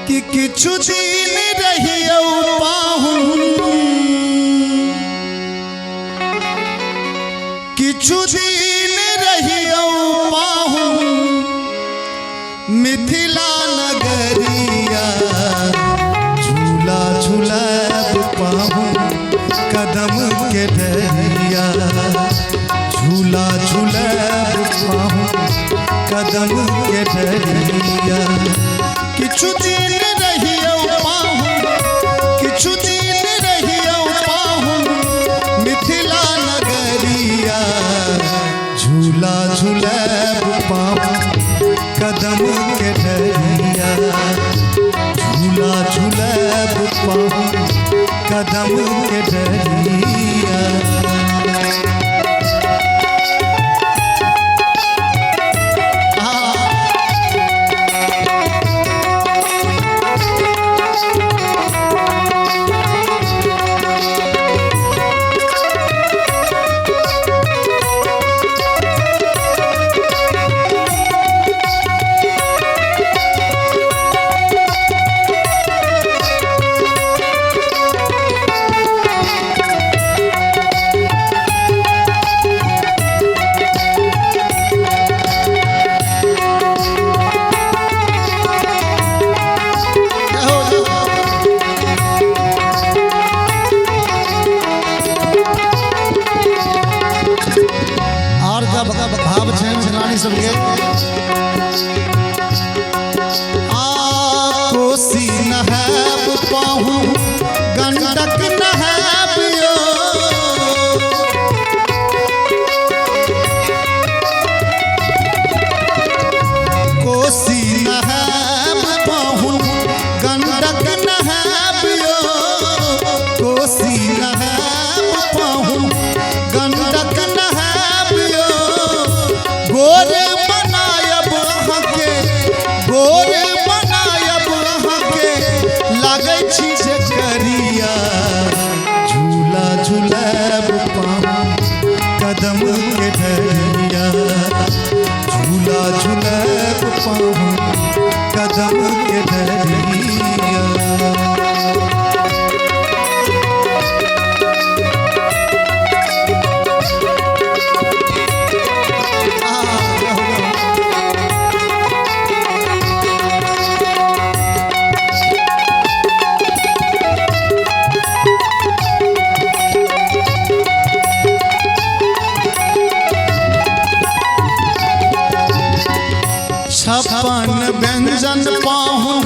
कि किछु दिन रहियो पाहुन, किछु दिन रहियो पाहुन मिथिला नगरिया। झूला झूलब पाहुन कदम के डरिया। झूला झूलब पाहुन कदम के डरिया। किछु दिन रहियो पाहुन, किछु दिन रहियो पाहुन मिथिला नगरिया। झूला झूलब पाहुन कदम के डरिया। झूला झूलब पाहुन कदम के डरिया। भाव छन सेनानी सबके कोसी नहाब पाहुन गंडक नहाब यो। कोसी नहाब पाहुन गंडक नहाब यो। कोसी नहाब पाहुन गंडक नहाब यो। गोर बनायब अहाँके, गोर बनायब अहाँके लागै छी जे करिया। झूला झूलब पाहुन कदम के डरिया। झूला झूलब पाहुन कदम के डरिया। छप्पन व्यंजन पाहुन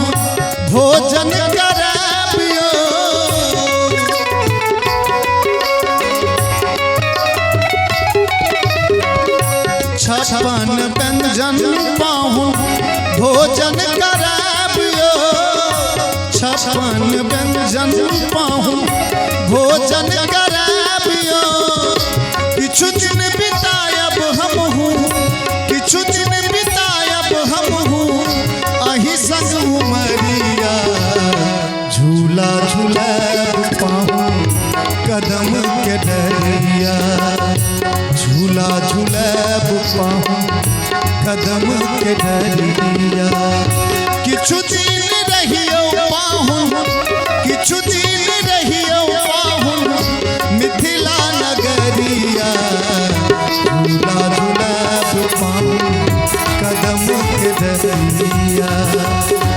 भोजन कराबियो। छप्पन व्यंजन पाहुन भोजन कराबियो। छप्पन व्यंजन पाहुन भोजन कराबियो। किछु दिन बितायब हमहू, किछु दिन हमहू अही संग उमरिया। झूला झूलब पाहुन कदम के डरिया। झूला झूलब पाहुन कदम के डरिया। किछु दिन रहियो पाहुन, किछु दिन रहियो पाहुन मिथिला नगरिया। झूला झूलब पाहुन कदम के डरिया।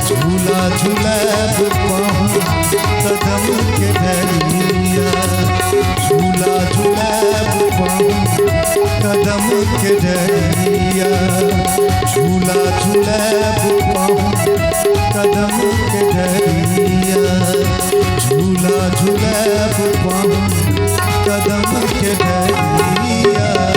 झूला झूलब पाहुन कदम के डरिया। झूला झूलब पाहुन कदम के डरिया। झूला झूलब पाहुन कदम के डरिया। झूला झूलब पाहुन कदम के डरिया।